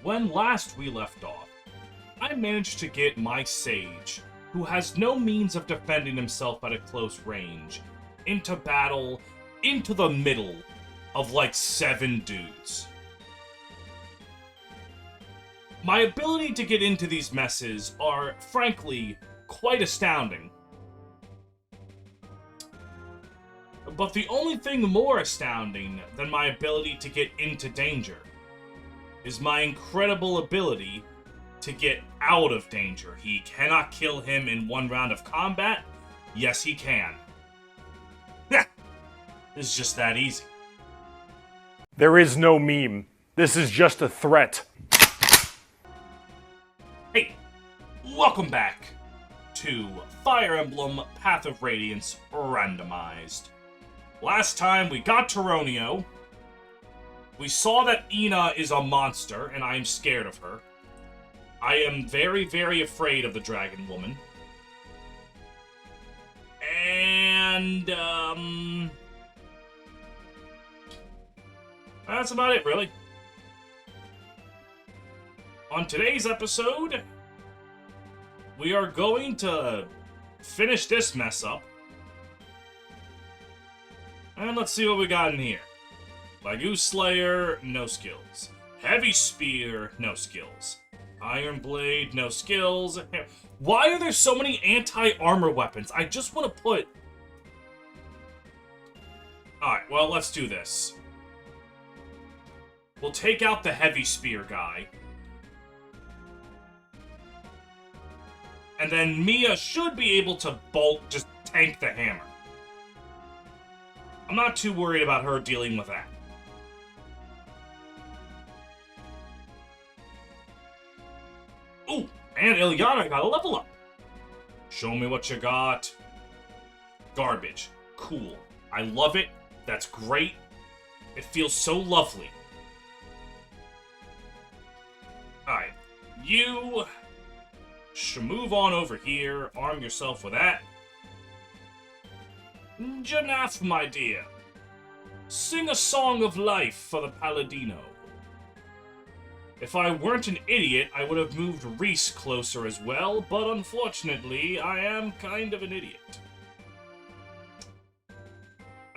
When last we left off, I managed to get my sage, who has no means of defending himself at a close range, into battle, into the middle of like 7 dudes. My ability to get into these messes are, frankly, quite astounding. But the only thing more astounding than my ability to get into danger is my incredible ability to get out of danger. He cannot kill him in 1 round of combat. Yes, he can. It's just that easy. There is no meme. This is just a threat. Hey, welcome back to Fire Emblem Path of Radiance Randomized. Last time we got to Ronio. We saw that Ina is a monster, and I am scared of her. I am very, very afraid of the Dragon Woman. And, that's about it, really. On today's episode, we are going to finish this mess up. And let's see what we got in here. Lagoose Slayer, no skills. Heavy Spear, no skills. Iron Blade, no skills. Why are there so many anti-armor weapons? I just want to put... Alright, well, let's do this. We'll take out the Heavy Spear guy. And then Mia should be able to just tank the hammer. I'm not too worried about her dealing with that. Ooh, and Ilyana got a level up. Show me what you got. Garbage. Cool. I love it. That's great. It feels so lovely. Alright. You should move on over here. Arm yourself with that. Janaf, my dear. Sing a song of life for the Paladino. If I weren't an idiot, I would have moved Reese closer as well, but unfortunately, I am kind of an idiot.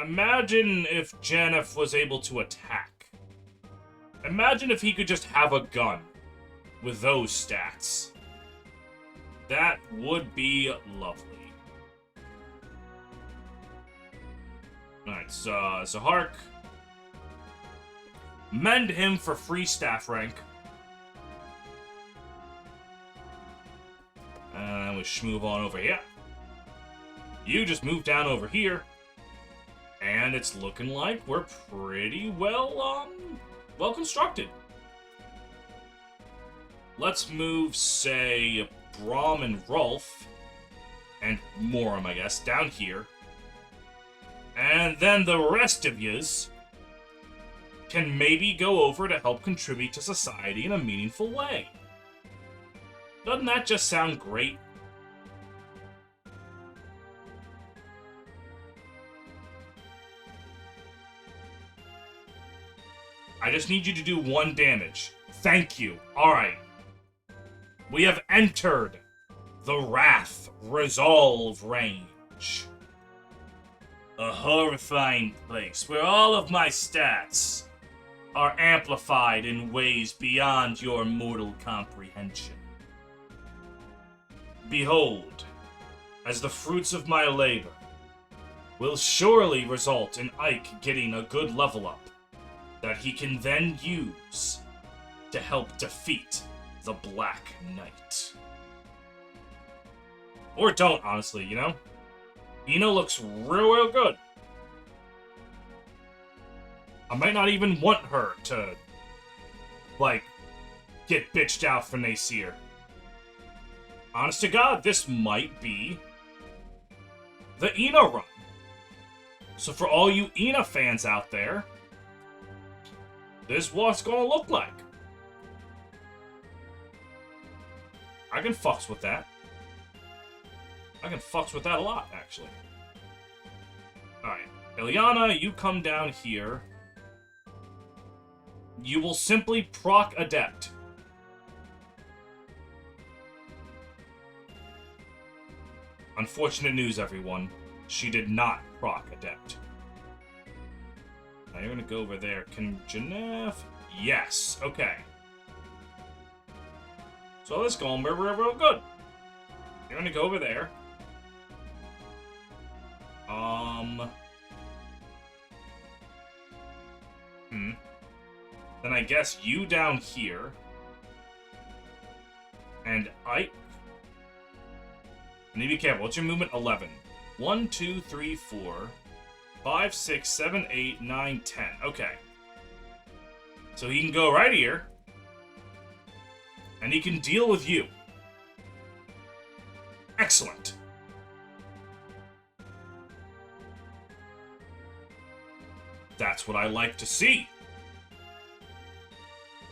Imagine if Janef was able to attack. Imagine if he could just have a gun with those stats. That would be lovely. Alright, so Zahark. Mend him for free staff rank. And we move on over here. You just move down over here. And it's looking like we're pretty well constructed. Let's move, say, Braum and Rolf, and Moram, I guess, down here. And then the rest of yous can maybe go over to help contribute to society in a meaningful way. Doesn't that just sound great? I just need you to do 1 damage. Thank you. Alright. We have entered the Wrath Resolve range. A horrifying place where all of my stats are amplified in ways beyond your mortal comprehension. Behold, as the fruits of my labor will surely result in Ike getting a good level up that he can then use to help defeat the Black Knight. Or don't, honestly, you know? Ina looks real good. I might not even want her to, like, get bitched out for Nasir. Honest to God, this might be the Ina run. So for all you Ina fans out there, this is what it's gonna look like. I can fucks with that. I can fucks with that a lot, actually. Alright. Ilyana, you come down here. You will simply proc Adept. Unfortunate news, everyone. She did not proc Adept. Now you're gonna go over there. Can Janef? Yes. Okay. So this going real good. You're gonna go over there. Then I guess you down here. And Ike. Need to be careful. What's your movement? 11. 1, 2, 3, 4, 5, 6, 7, 8, 9, 10. Okay. So he can go right here. And he can deal with you. Excellent. That's what I like to see.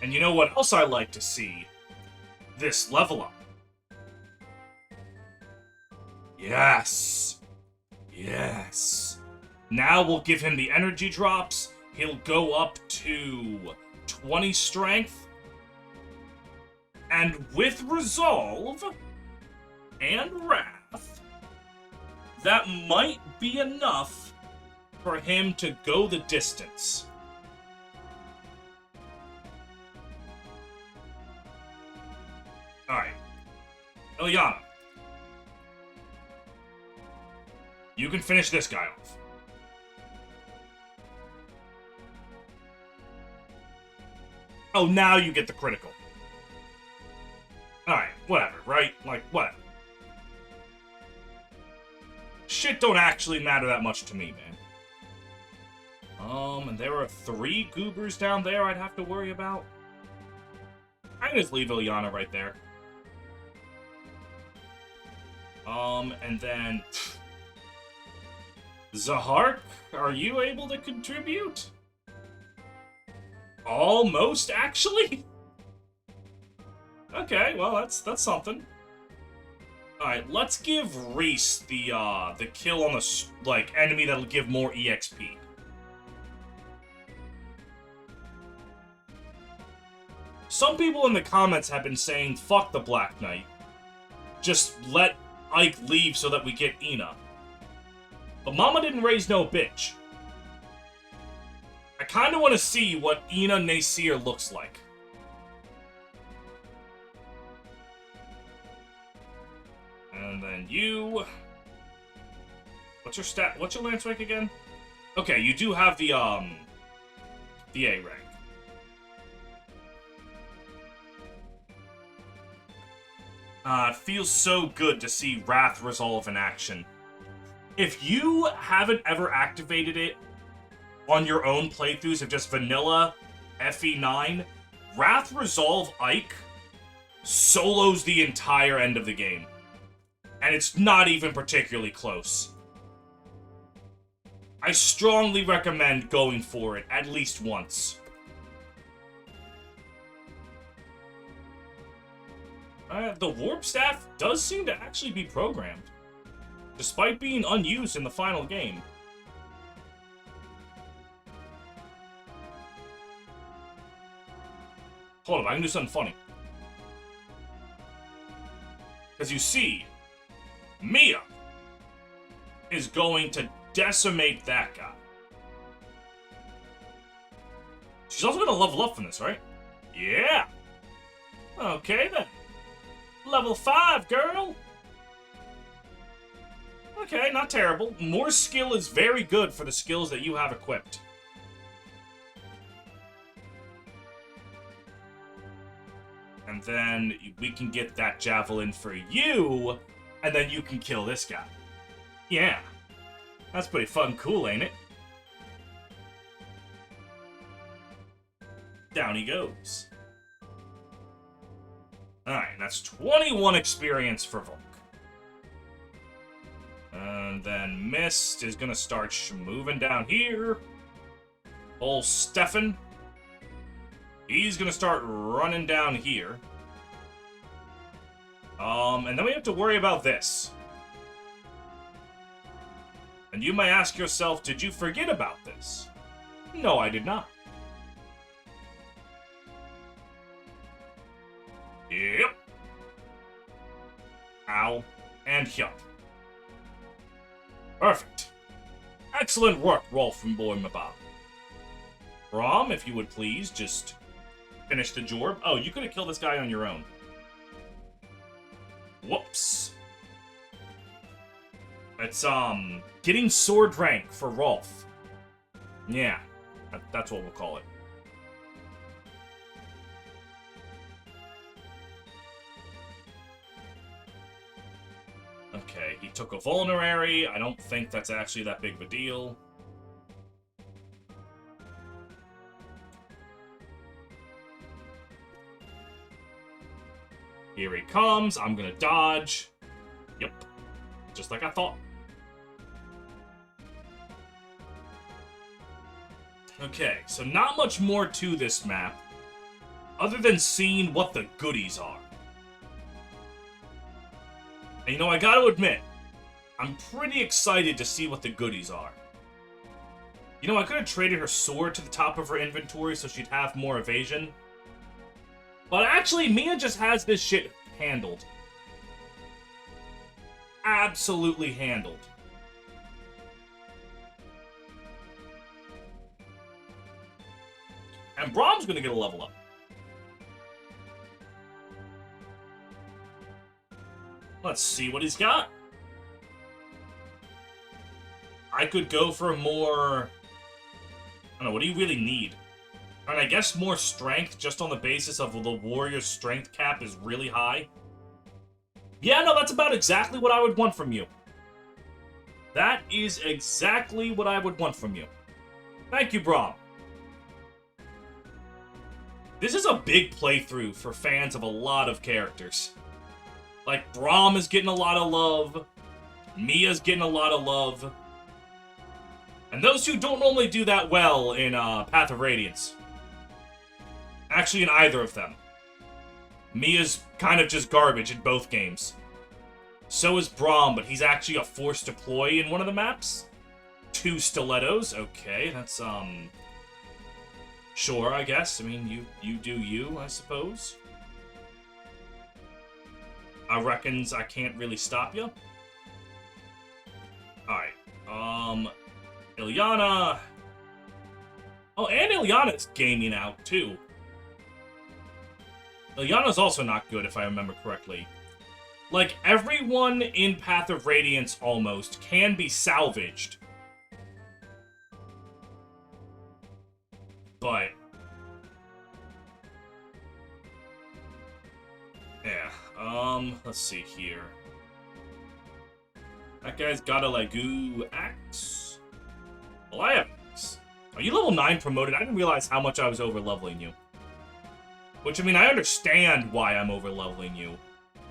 And you know what else I like to see? This level up. Yes. Yes. Now we'll give him the energy drops. He'll go up to 20 strength. And with Resolve and Wrath, that might be enough for him to go the distance. Alright. Ilyana. You can finish this guy off. Oh, now you get the critical. Alright, whatever, right? Like, whatever. Shit don't actually matter that much to me, man. And there are 3 goobers down there I'd have to worry about. I can just leave Ilyana right there. And then... Zahark, are you able to contribute? Almost, actually? Okay, well, that's something. Alright, let's give Reese the kill on the, like, enemy that'll give more EXP. Some people in the comments have been saying, fuck the Black Knight. Just let Ike leave so that we get Ina. But Mama didn't raise no bitch. I kinda wanna see what Ina Nasir looks like. And then you... What's your stat? What's your lance rank again? Okay, you do have the A rank. It feels so good to see Wrath Resolve in action. If you haven't ever activated it on your own playthroughs of just vanilla FE9, Wrath Resolve Ike solos the entire end of the game. And it's not even particularly close. I strongly recommend going for it at least once. The Warp Staff does seem to actually be programmed, despite being unused in the final game. Hold up, I can do something funny. Because you see, Mia is going to decimate that guy. She's also going to level up from this, right? Yeah! Okay, then. Level 5, girl! Okay, not terrible. More skill is very good for the skills that you have equipped. And then we can get that javelin for you, and then you can kill this guy. Yeah. That's pretty fucking cool, ain't it? Down he goes. Alright, that's 21 experience for Volk. And then Mist is gonna start moving down here. Old Stefan. He's gonna start running down here. And then we have to worry about this. And you may ask yourself, did you forget about this? No, I did not. Yep. Ow. And yup. Perfect. Excellent work, Rolf and Boy Mabab. Braum, if you would please, just finish the job. Oh, you could have killed this guy on your own. Whoops. It's, getting sword rank for Rolf. Yeah, that's what we'll call it. Okay, he took a vulnerary. I don't think that's actually that big of a deal. Here he comes. I'm gonna dodge. Yep. Just like I thought. Okay, so not much more to this map, other than seeing what the goodies are. And you know, I gotta admit, I'm pretty excited to see what the goodies are. You know, I could have traded her sword to the top of her inventory so she'd have more evasion. But actually, Mia just has this shit handled. Absolutely handled. And Braum's gonna get a level up. Let's see what he's got. I could go for more... I don't know, what do you really need? And I guess more strength, just on the basis of the warrior's strength cap is really high. Yeah, no, that's about exactly what I would want from you. That is exactly what I would want from you. Thank you, Braum. This is a big playthrough for fans of a lot of characters. Like, Braum is getting a lot of love. Mia's getting a lot of love. And those two don't normally do that well in Path of Radiance. Actually, in either of them. Mia's kind of just garbage in both games. So is Braum, but he's actually a force deploy in one of the maps. 2 stilettos. Okay, that's, sure, I guess. I mean, you do you, I suppose. I reckons I can't really stop you. Alright, Ilyana. Oh, and Ilyana's gaming out, too. Ilyana's also not good, if I remember correctly. Like, everyone in Path of Radiance, almost, can be salvaged. But... yeah, let's see here. That guy's got a Lagoo axe. Well, I have an axe. Are you level 9 promoted? I didn't realize how much I was over-leveling you. Which, I mean, I understand why I'm over-leveling you.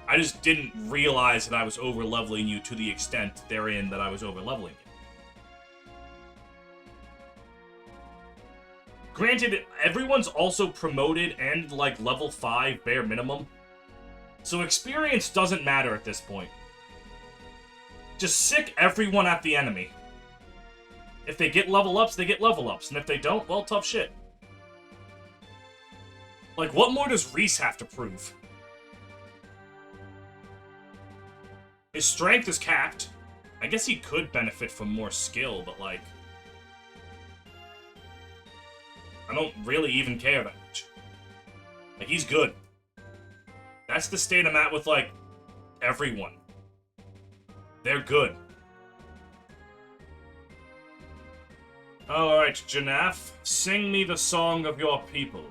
I just didn't realize that I was over-leveling you to the extent therein that I was over-leveling you. Granted, everyone's also promoted and, like, level 5 bare minimum. So experience doesn't matter at this point. Just sick everyone at the enemy. If they get level ups, they get level ups. And if they don't, well, tough shit. Like, what more does Reese have to prove? His strength is capped. I guess he could benefit from more skill, but, like... I don't really even care that much. Like, he's good. That's the state I'm at with, like, everyone. They're good. Alright, Janaf, sing me the song of your people.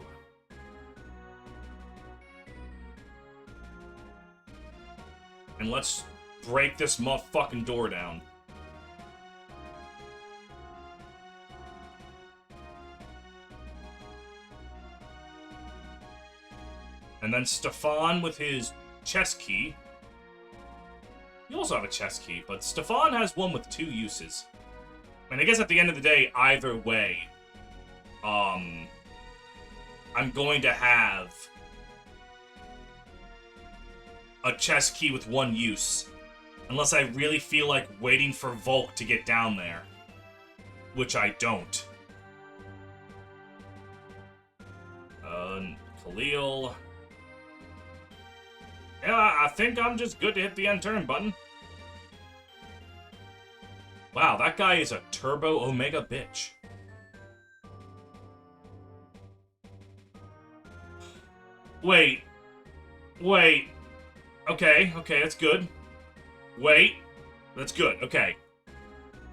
And let's break this motherfucking door down. And then Stefan with his chest key. You also have a chest key, but Stefan has one with 2 uses. And I guess at the end of the day, either way, I'm going to have a chest key with 1 use. Unless I really feel like waiting for Volk to get down there. Which I don't. Khalil. Yeah, I think I'm just good to hit the end turn button. Wow, that guy is a turbo omega bitch. Wait. Wait. Okay, that's good. Wait. That's good, okay.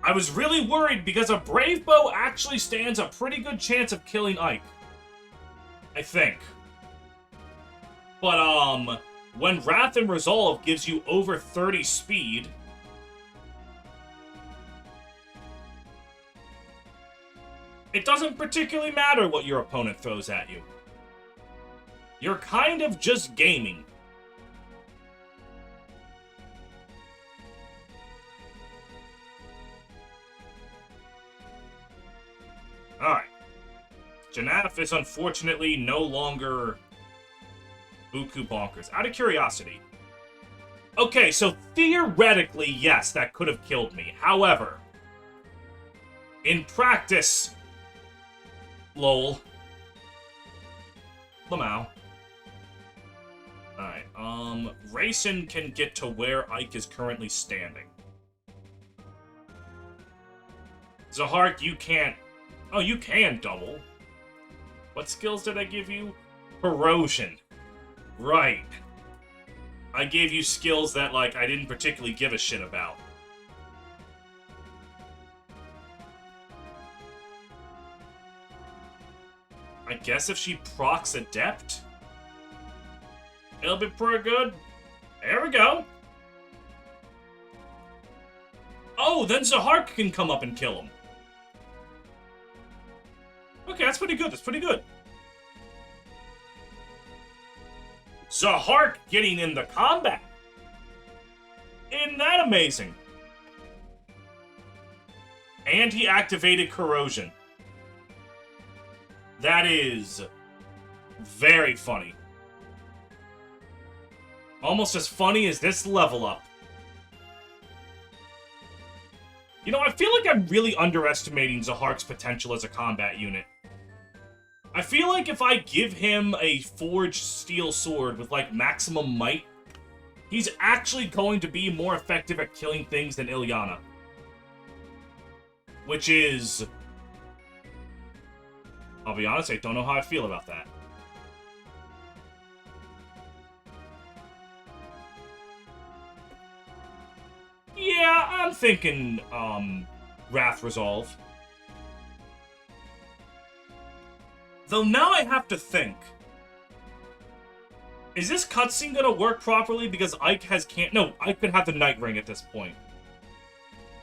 I was really worried because a Brave Bow actually stands a pretty good chance of killing Ike. I think. But, when Wrath and Resolve gives you over 30 speed... it doesn't particularly matter what your opponent throws at you. You're kind of just gaming. Alright. Janaf is unfortunately no longer Buku Bonkers. Out of curiosity. Okay, so theoretically, yes, that could have killed me. However, in practice... lol. Lamau. Alright, Rayson can get to where Ike is currently standing. Zahark, you can't... oh, you can double. What skills did I give you? Corrosion. Right. I gave you skills that, like, I didn't particularly give a shit about. I guess if she procs Adept, it'll be pretty good. There we go. Oh, then Zahark can come up and kill him. Okay, that's pretty good. That's pretty good. Zahark getting in the combat. Isn't that amazing? And he activated Corrosion. That is very funny. Almost as funny as this level up. You know, I feel like I'm really underestimating Zahark's potential as a combat unit. I feel like if I give him a forged steel sword with, like, maximum might, he's actually going to be more effective at killing things than Ilyana. Which is... I'll be honest, I don't know how I feel about that. Yeah, I'm thinking, Wrath Resolve. Though now I have to think. Is this cutscene gonna work properly because Ike has no, Ike could have the Night Ring at this point.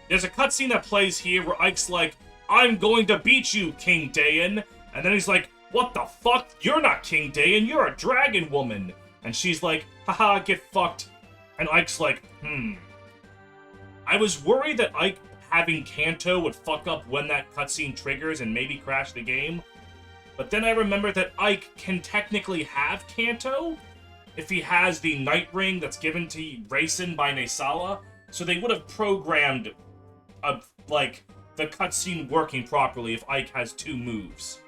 There's a cutscene that plays here where Ike's like, I'm going to beat you, King Dayan. And then he's like, what the fuck? You're not King Dayan, you're a dragon woman. And she's like, haha, get fucked. And Ike's like, I was worried that Ike having Kanto would fuck up when that cutscene triggers and maybe crash the game. But then I remembered that Ike can technically have Kanto if he has the Night Ring that's given to Rayson by Nesala. So they would have programmed, like, the cutscene working properly if Ike has 2 moves.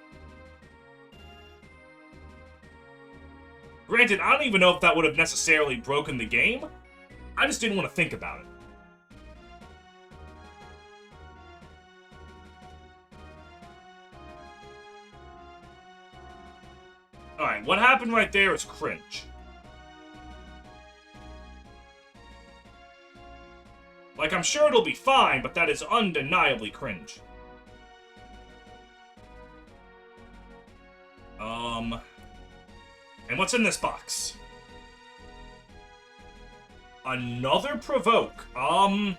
Granted, I don't even know if that would have necessarily broken the game. I just didn't want to think about it. Alright, what happened right there is cringe. Like, I'm sure it'll be fine, but that is undeniably cringe. And what's in this box? Another Provoke. Who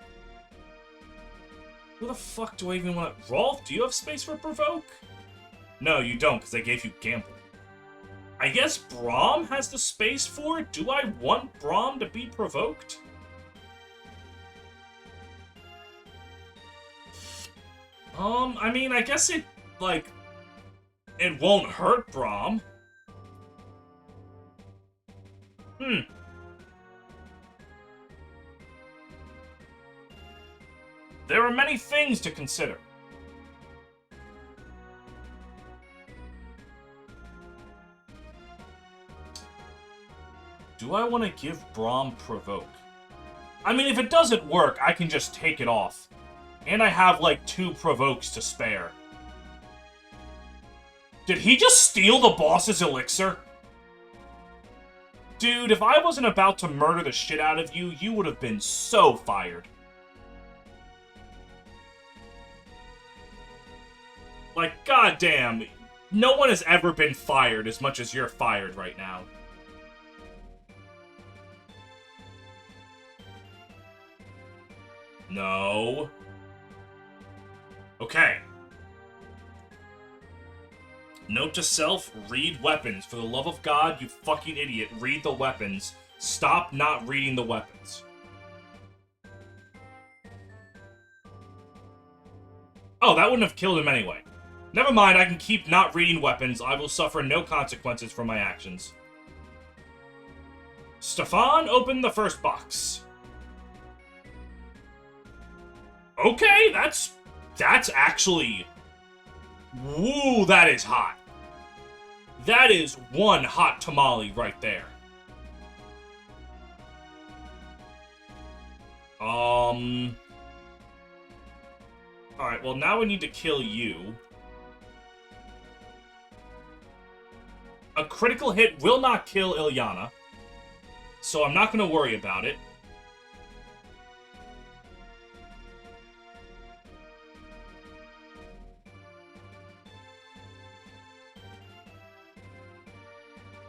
the fuck do I even want to... Rolf, do you have space for Provoke? No, you don't, because I gave you Gamble. I guess Braum has the space for it? Do I want Braum to be provoked? I mean, I guess it, like, it won't hurt Braum. There are many things to consider. Do I want to give Braum Provoke? I mean, if it doesn't work, I can just take it off. And I have, like, 2 provokes to spare. Did he just steal the boss's elixir? Dude, if I wasn't about to murder the shit out of you, you would have been so fired. Like, goddamn, no one has ever been fired as much as you're fired right now. No. Okay. Note to self, read weapons. For the love of God, you fucking idiot, read the weapons. Stop not reading the weapons. Oh, that wouldn't have killed him anyway. Never mind, I can keep not reading weapons. I will suffer no consequences for my actions. Stefan, open the first box. Okay, that's actually... Woo, that is hot. That is one hot tamale right there. Alright, well now we need to kill you. A critical hit will not kill Ilyana, so I'm not going to worry about it.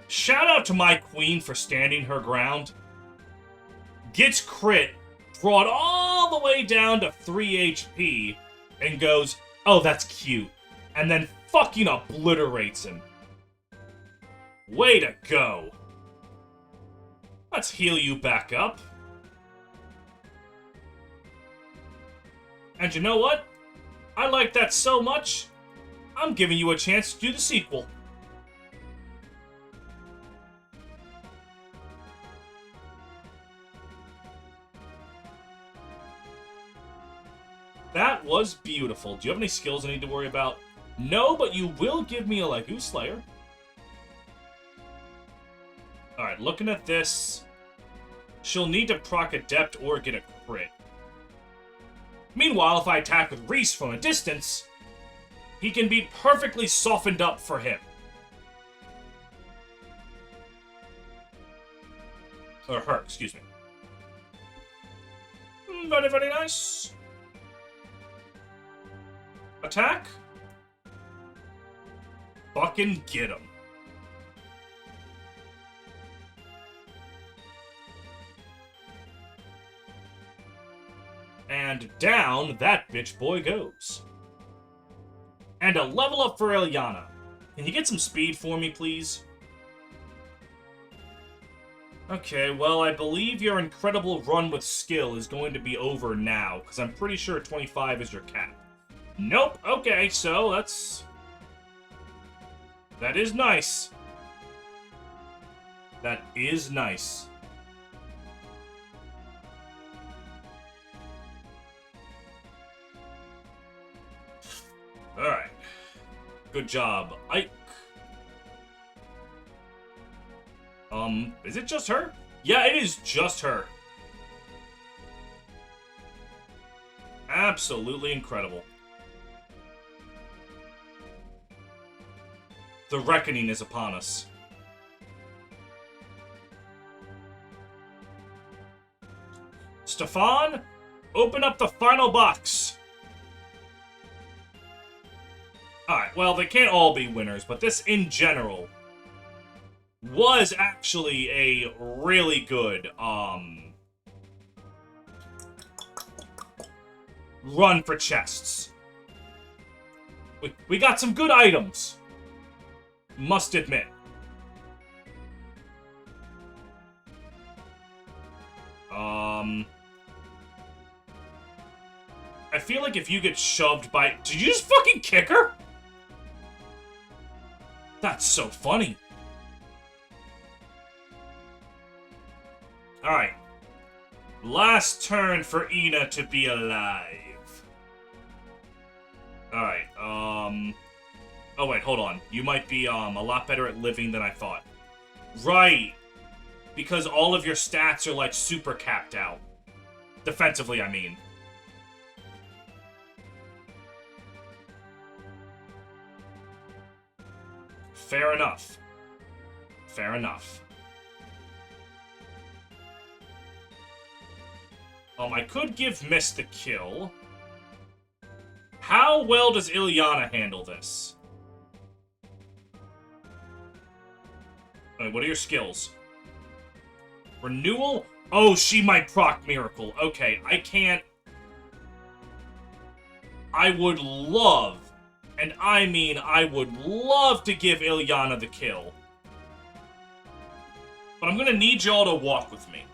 Shout out to my queen for standing her ground. Gets crit, brought all the way down to 3 HP, and goes, oh, that's cute. And then fucking obliterates him. Way to go. Let's heal you back up. And you know what? I like that so much, I'm giving you a chance to do the sequel. That was beautiful. Do you have any skills I need to worry about? No, but you will give me a Legu Slayer. Alright, looking at this, she'll need to proc Adept or get a crit. Meanwhile, if I attack with Reese from a distance, he can be perfectly softened up for him. Or her, excuse me. Very, very nice. Attack. Fucking get him. And down that bitch boy goes. And a level up for Ilyana. Can you get some speed for me, please? Okay, well, I believe your incredible run with skill is going to be over now, because I'm pretty sure 25 is your cap. Nope, okay, so that's... That is nice. That is nice. Alright. Good job, Ike. Is it just her? Yeah, it is just her. Absolutely incredible. The reckoning is upon us. Stefan, open up the final box. Alright, well, they can't all be winners, but this, in general, was actually a really good, run for chests. We got some good items. Must admit. I feel like if you get shoved by... Did you just fucking kick her? That's so funny. Alright. Last turn for Ina to be alive. Alright, Oh, wait, hold on. You might be, a lot better at living than I thought. Right. Because all of your stats are, like, super capped out. Defensively, I mean. Fair enough. Fair enough. I could give Mist the kill. How well does Ilyana handle this? Wait, what are your skills? Renewal? Oh, she might proc Miracle. Okay, I can't... I would love, and I mean I would love to give Ilyana the kill. But I'm gonna need y'all to walk with me.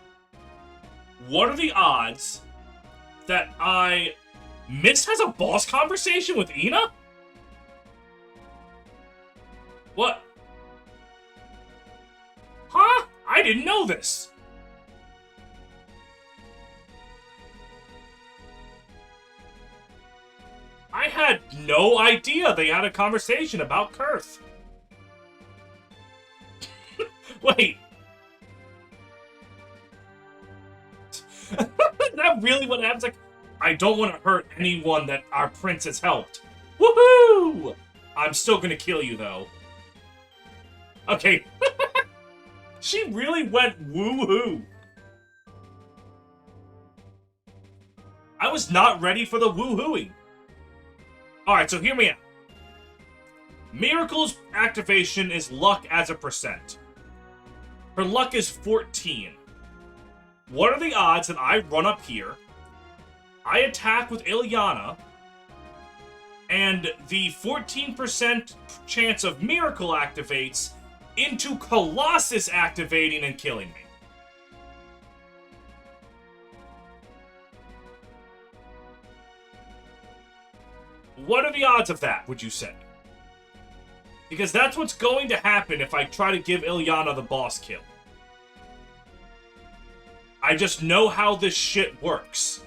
What are the odds that Mist has a boss conversation with Ina? What? Huh? I didn't know this. I had no idea they had a conversation about Kurth. Wait. Is that really what happens? Like, I don't want to hurt anyone that our prince has helped. Woohoo! I'm still gonna kill you, though. Okay. She really went woohoo. I was not ready for the woohooing. Alright, so hear me out. Miracle's activation is luck as a percent. Her luck is 14. What are the odds that I run up here, I attack with Ilyana, and the 14% chance of Miracle activates into Colossus activating and killing me? What are the odds of that, would you say? Because that's what's going to happen if I try to give Ilyana the boss kill. I just know how this shit works.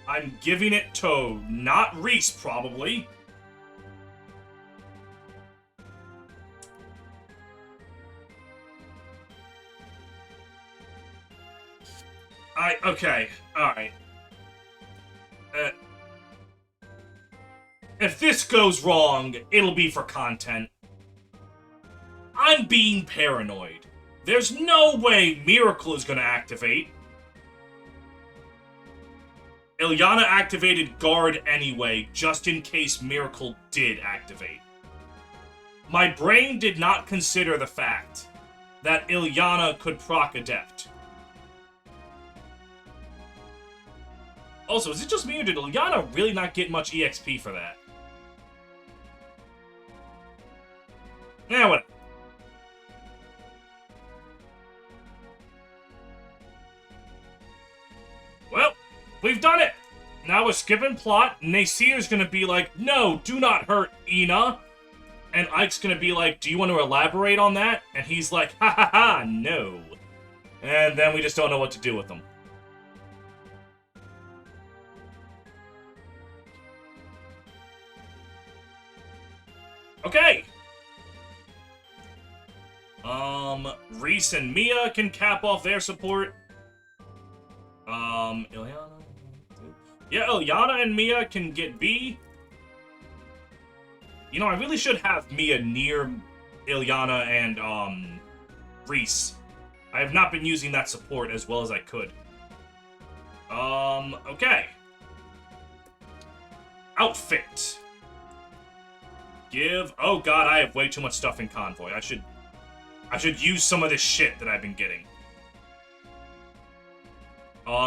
I'm giving it to not Reese, probably. Okay, alright. If this goes wrong, it'll be for content. I'm being paranoid. There's no way Miracle is gonna activate. Ilyana activated Guard anyway, just in case Miracle did activate. My brain did not consider the fact that Ilyana could proc Adept. Also, is it just me or did Ilyana really not get much EXP for that? Yeah, whatever. Well, we've done it! Now we're skipping plot. Nasir's gonna be like, no, do not hurt Ina. And Ike's gonna be like, do you want to elaborate on that? And he's like, ha ha ha, no. And then we just don't know what to do with them. Okay. Reese and Mia can cap off their support. Ilyana? Yeah, Ilyana and Mia can get B. You know, I really should have Mia near Ilyana and, Reese. I have not been using that support as well as I could. Okay. Outfit. Oh god, I have way too much stuff in Convoy. I should use some of this shit that I've been getting.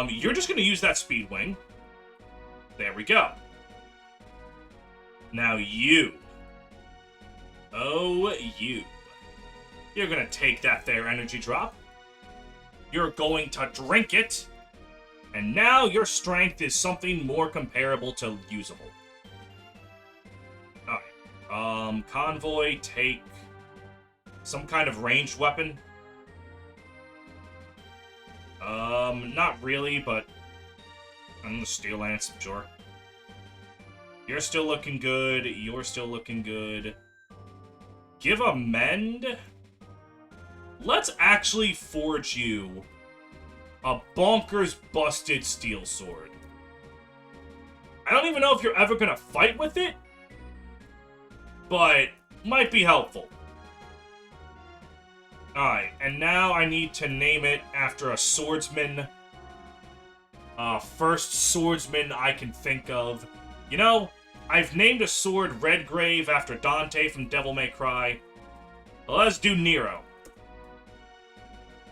You're just gonna use that Speed Wing. There we go. Now you. Oh, you. You're gonna take that there energy drop. You're going to drink it. And now your strength is something more comparable to usable. Alright. Convoy, take some kind of ranged weapon. Not really, but I'm the Steel Lance, sure. You're still looking good. You're still looking good. Give a mend? Let's actually forge you a bonkers busted steel sword. I don't even know if you're ever gonna fight with it, but Might be helpful. Alright, and now I need to name it after a swordsman. First swordsman I can think of. You know, I've named a sword Redgrave after Dante from Devil May Cry. Let's do Nero.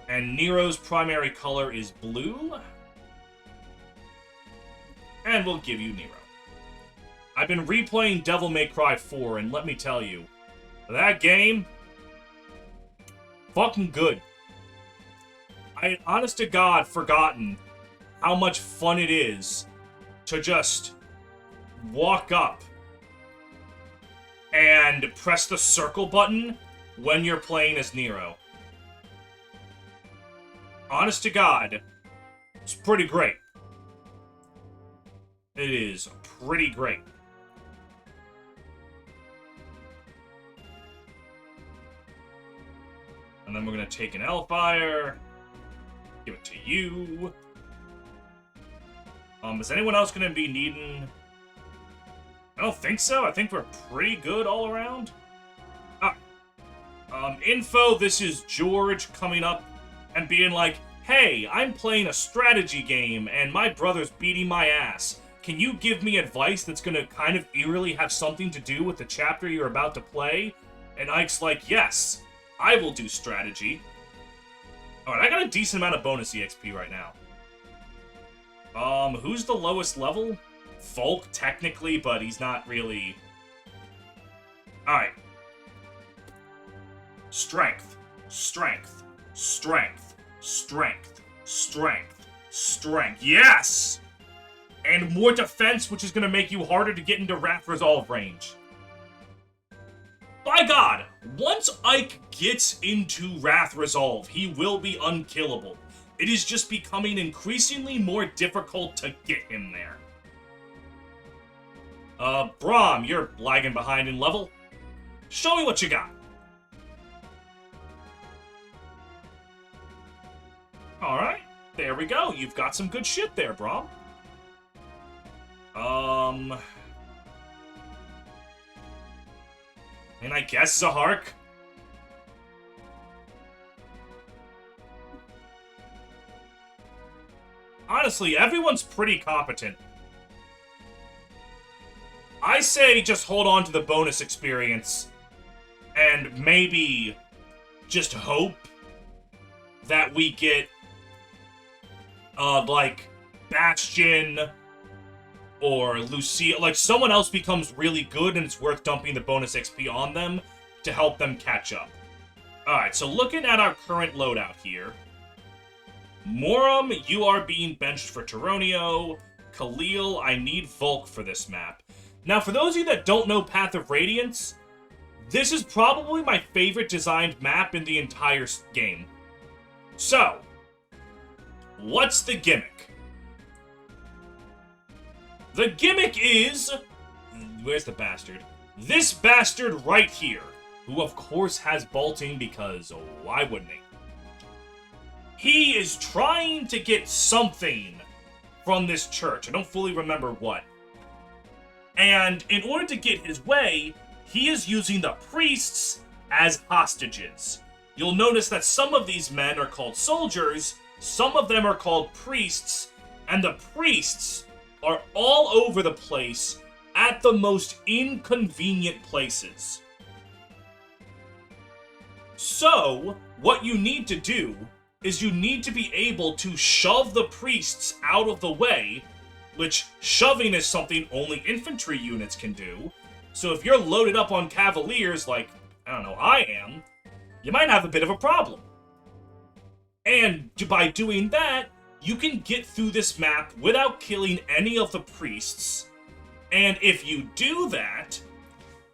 And Nero's primary color is blue. And we'll give you Nero. I've been replaying Devil May Cry 4, and let me tell you, that game, fucking good. I had, honest to God, forgotten how much fun it is to just walk up and press the circle button when you're playing as Nero. Honest to God, it's pretty great. It is pretty great. And then we're gonna take an Hellfire, give it to you. Is anyone else gonna be needing... I don't think so. I think we're pretty good all around. Info, this is George coming up and being like, hey, I'm playing a strategy game and my brother's beating my ass. Can you give me advice that's gonna kind of eerily have something to do with the chapter you're about to play? And Ike's like, yes, I will do strategy. Alright, I got a decent amount of bonus EXP right now. Who's the lowest level? Folk, technically, but he's not really... Alright. Strength. Strength. Strength. Strength. Strength. Strength. Yes! And more defense, which is going to make you harder to get into Wrath Resolve range. By God, once Ike gets into Wrath Resolve, he will be unkillable. It is just becoming increasingly more difficult to get him there. Braum, you're lagging behind in level. Show me what you got. Alright, there we go. You've got some good shit there, Braum. And I guess Zahark. Honestly, everyone's pretty competent. I say just hold on to the bonus experience and maybe just hope that we get, like, Bastion or Lucia, like, someone else becomes really good and it's worth dumping the bonus XP on them to help them catch up. Alright, so looking at our current loadout here, Morum, you are being benched for Taronio. Khalil, I need Volk for this map. Now, for those of you that don't know Path of Radiance, this is probably my favorite designed map in the entire game. So, what's the gimmick? The gimmick is... Where's the bastard? This bastard right here, who of course has bolting because why wouldn't he? He is trying to get something from this church. I don't fully remember what. And in order to get his way, he is using the priests as hostages. You'll notice that some of these men are called soldiers, some of them are called priests, and the priests are all over the place at the most inconvenient places. So, what you need to do is you need to be able to shove the priests out of the way, which shoving is something only infantry units can do. So if you're loaded up on cavaliers like, I don't know, I am, you might have a bit of a problem. And by doing that, you can get through this map without killing any of the priests. And if you do that,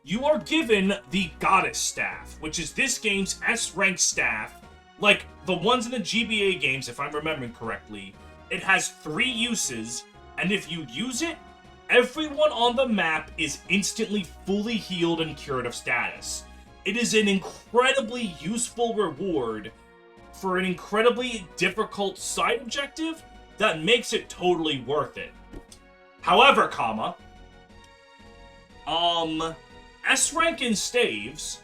you are given the Goddess Staff, which is this game's S-rank staff. Like the ones in the GBA games, if I'm remembering correctly, it has 3 uses, and if you use it, everyone on the map is instantly fully healed and cured of status. It is an incredibly useful reward for an incredibly difficult side objective that makes it totally worth it. However, S rank in staves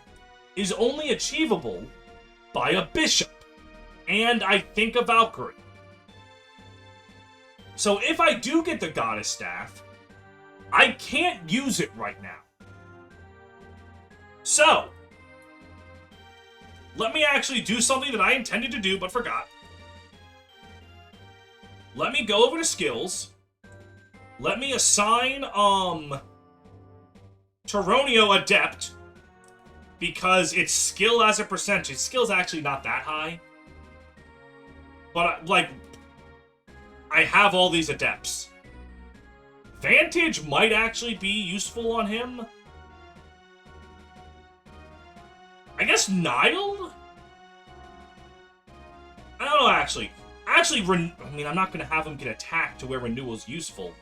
is only achievable by a bishop, and I think a Valkyrie. So if I do get the goddess staff, I can't use it right now. So, let me actually do something that I intended to do but forgot. Let me go over to skills. Let me assign, Tyronio Adept, because its skill as a percentage, skill's actually not that high. But, like, I have all these adepts. Vantage might actually be useful on him. I guess Nile? I don't know, actually. I mean, I'm not going to have him get attacked to where Renewal's useful.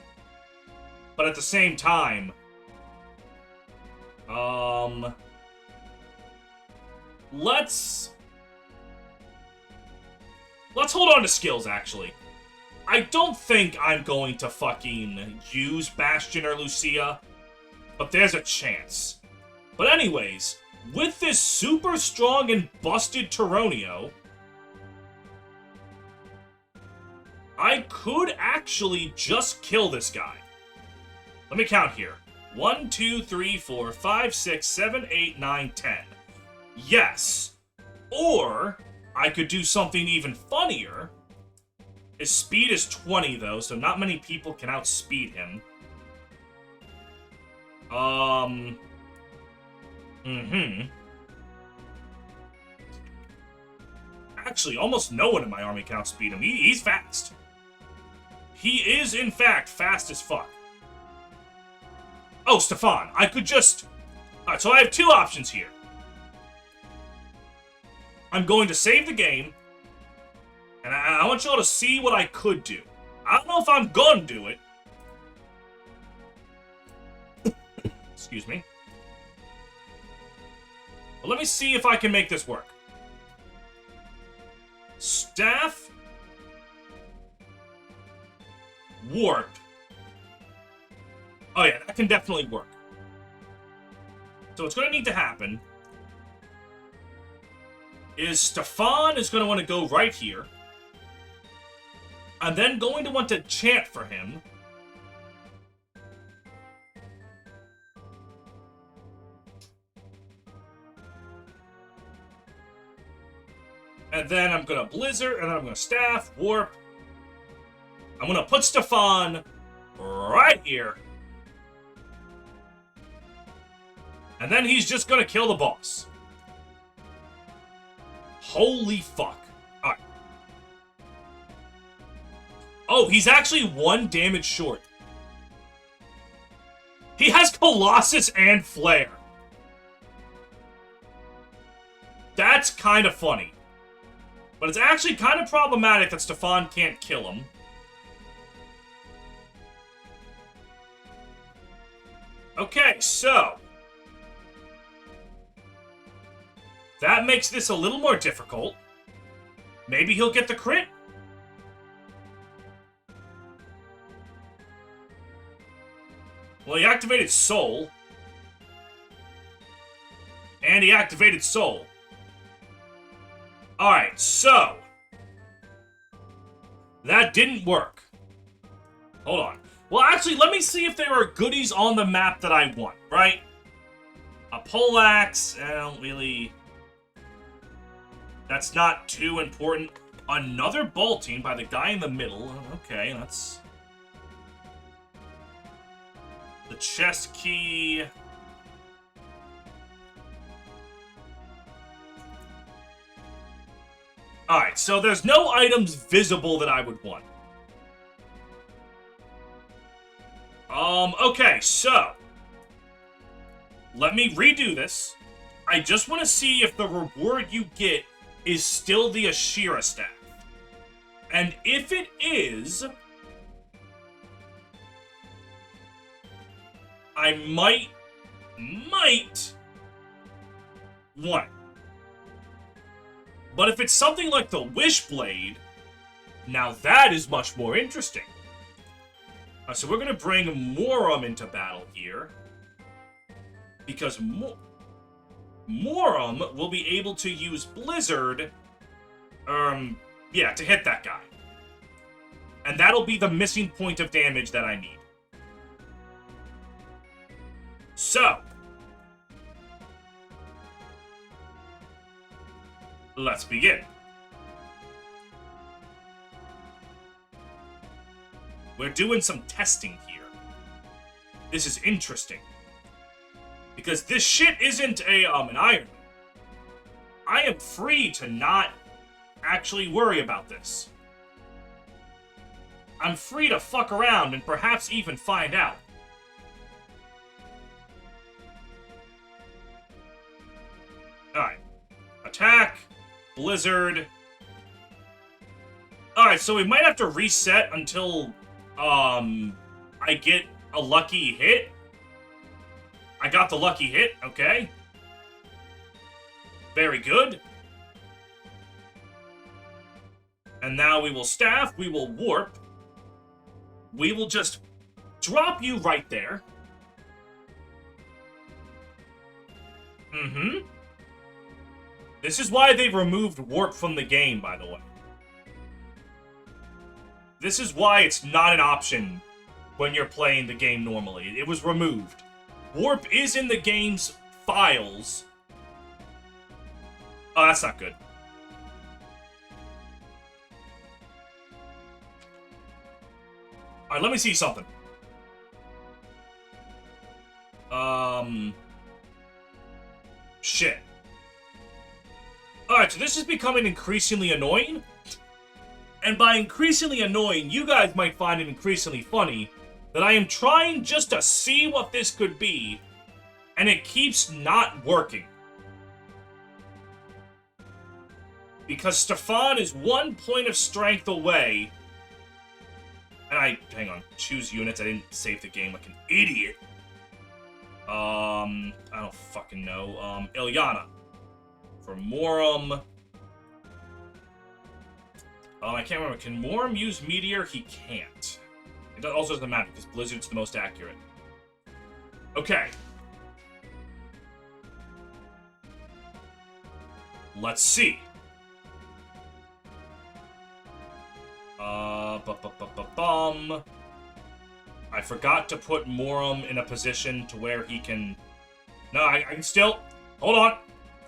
But at the same time... Let's hold on to skills, actually. I don't think I'm going to fucking use Bastion or Lucia, but there's a chance. But anyways, with this super strong and busted Tyronio, I could actually just kill this guy. Let me count here. 1, 2, 3, 4, 5, 6, 7, 8, 9, 10. Yes. Or I could do something even funnier. His speed is 20, though, so not many people can outspeed him. Actually, almost no one in my army can outspeed him. He's fast. He is, in fact, fast as fuck. Oh, Stefan, I could just... Alright, so I have two options here. I'm going to save the game, and I want y'all to see what I could do. I don't know if I'm gonna do it. Excuse me. But let me see if I can make this work. Staff. Warp. Oh yeah, that can definitely work. So what's going to need to happen is Stefan is going to want to go right here. I'm then going to want to chant for him. And then I'm going to Blizzard, and then I'm going to Staff, Warp. I'm going to put Stefan right here. And then he's just going to kill the boss. Holy fuck. Alright. Oh, he's actually 1 damage short. He has Colossus and Flare. That's kind of funny. But it's actually kind of problematic that Stefan can't kill him. Okay, so... that makes this a little more difficult. Maybe he'll get the crit? Well, he activated Soul. And he activated Soul. Alright, so... that didn't work. Hold on. Well, actually, let me see if there are goodies on the map that I want, right? A poleaxe, I don't really... that's not too important. Another bolting by the guy in the middle. Okay, that's... the chest key... Alright, so there's no items visible that I would want. Okay, so... let me redo this. I just want to see if the reward you get is still the Ashira staff. And if it is... I might want it. But if it's something like the Wishblade, now that is much more interesting. So we're going to bring Morum into battle here. Because Morum will be able to use Blizzard, yeah, to hit that guy. And that'll be the missing point of damage that I need. So, let's begin. We're doing some testing here. This is interesting. Because this shit isn't an Iron Man. I am free to not actually worry about this. I'm free to fuck around and perhaps even find out. Alright. Attack. Blizzard. Alright, so we might have to reset until, I get a lucky hit. I got the lucky hit, okay. Very good. And now we will staff, we will warp. We will just drop you right there. Mm-hmm. This is why they removed warp from the game, by the way. This is why it's not an option when you're playing the game normally. It was removed. Warp is in the game's files. Oh, that's not good. Alright, let me see something. Shit. Alright, so this is becoming increasingly annoying. And by increasingly annoying, you guys might find it increasingly funny that I am trying just to see what this could be, and it keeps not working. Because Stefan is 1 point of strength away. And hang on, choose units, I didn't save the game like an idiot. I don't fucking know. Ilyana. For Morum. I can't remember, can Morum use Meteor? He can't. It also doesn't matter, because Blizzard's the most accurate. Okay. Let's see. I forgot to put Morum in a position to where he can... No, I can still... Hold on.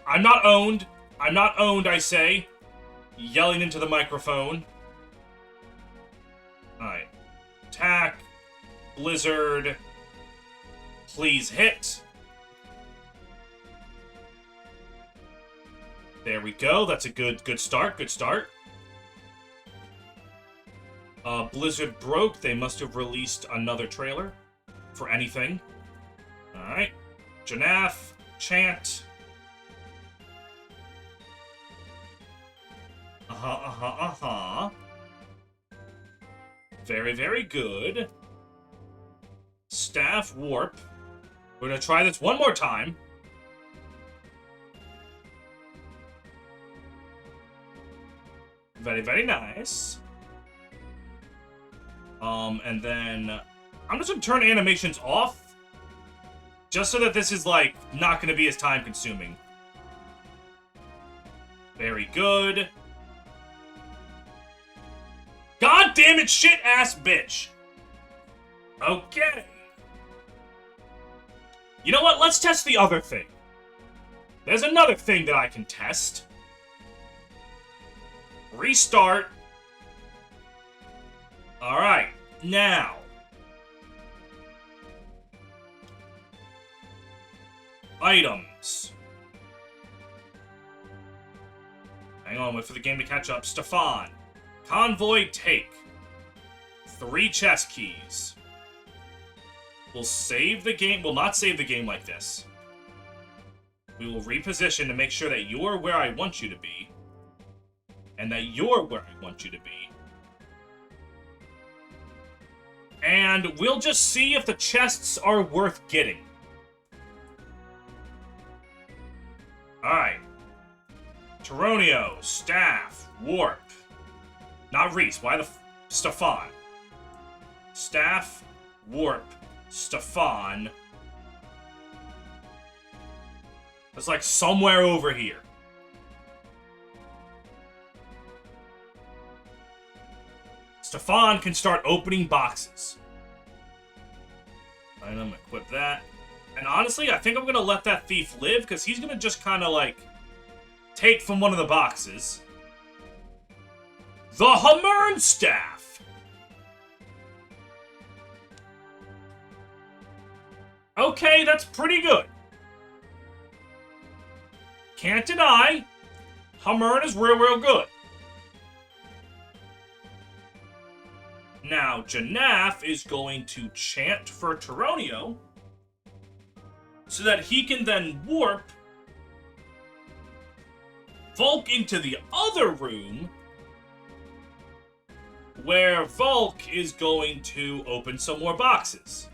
I'm not owned. I'm not owned, I say. Yelling into the microphone. Alright. Attack. Blizzard. Please hit. There we go. That's a good start. Good start. Blizzard broke. They must have released another trailer for anything. Alright. Janaf. Chant. Very, very good. Staff warp. We're gonna try this one more time. Very, very nice. And then I'm just gonna turn animations off, just so that this is, like, not gonna be as time-consuming. Very good. God damn it, shit-ass bitch! Okay. You know what? Let's test the other thing. There's another thing that I can test. Restart. Alright, now. Items. Hang on, wait for the game to catch up. Stefan. Convoy take. 3 chest keys. We'll save the game. We'll not save the game like this. We will reposition to make sure that you're where I want you to be. And that you're where I want you to be. And we'll just see if the chests are worth getting. Alright. Taronio, Staff, Warp. Not Reese, why the Stefan. Staff, Warp, Stefan. It's like somewhere over here. Stefan can start opening boxes. Item, equip that. And honestly, I think I'm gonna let that thief live, because he's gonna just kind of like take from one of the boxes. The Hammern Staff! Okay, that's pretty good. Can't deny, Hammern is real good. Now, Janaf is going to chant for Taronio, so that he can then warp Volk into the other room, where Volk is going to open some more boxes.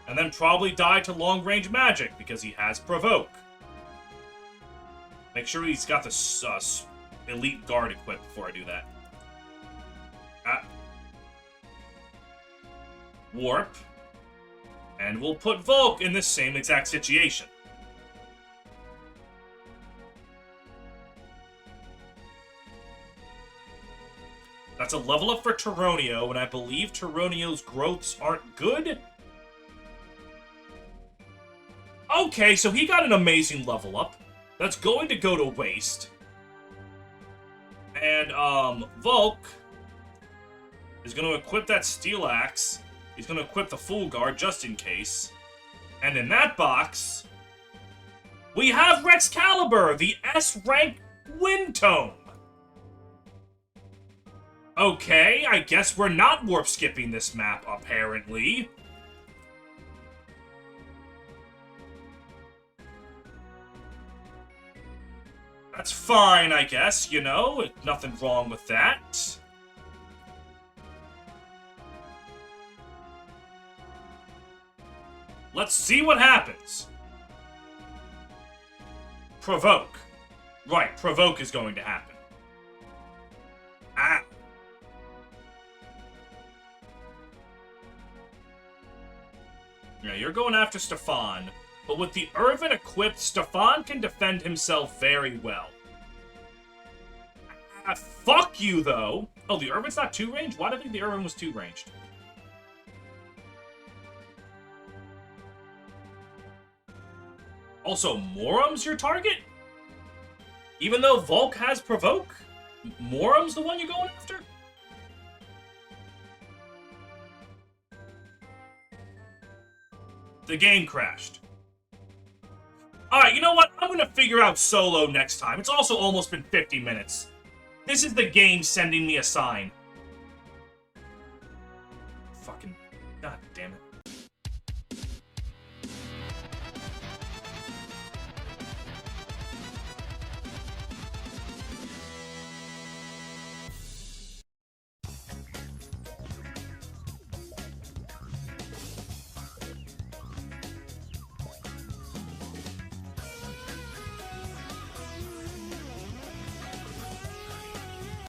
And then probably die to long-range magic, because he has Provoke. Make sure he's got the Elite Guard equipped before I do that. Warp. And we'll put Volk in the same exact situation. That's a level up for Taronio, and I believe Taronio's growths aren't good. Okay, so he got an amazing level up. That's going to go to waste. And, Volk is going to equip that Steel Axe. He's going to equip the Full Guard just in case. And in that box, we have Rexcalibur, the S-rank Wind Tome. Okay, I guess we're not warp skipping this map, apparently. That's fine, I guess, you know? Nothing wrong with that. Let's see what happens. Provoke. Right, Provoke is going to happen. Ah. Yeah, you're going after Stefan. But with the Irvin equipped, Stefan can defend himself very well. Fuck you, though. Oh, the Irvin's not 2-ranged? Why did I think the Irvin was 2-ranged? Also, Morum's your target? Even though Volk has Provoke? Morum's the one you're going after? The game crashed. Alright, you know what? I'm gonna figure out solo next time. It's also almost been 50 minutes. This is the game sending me a sign.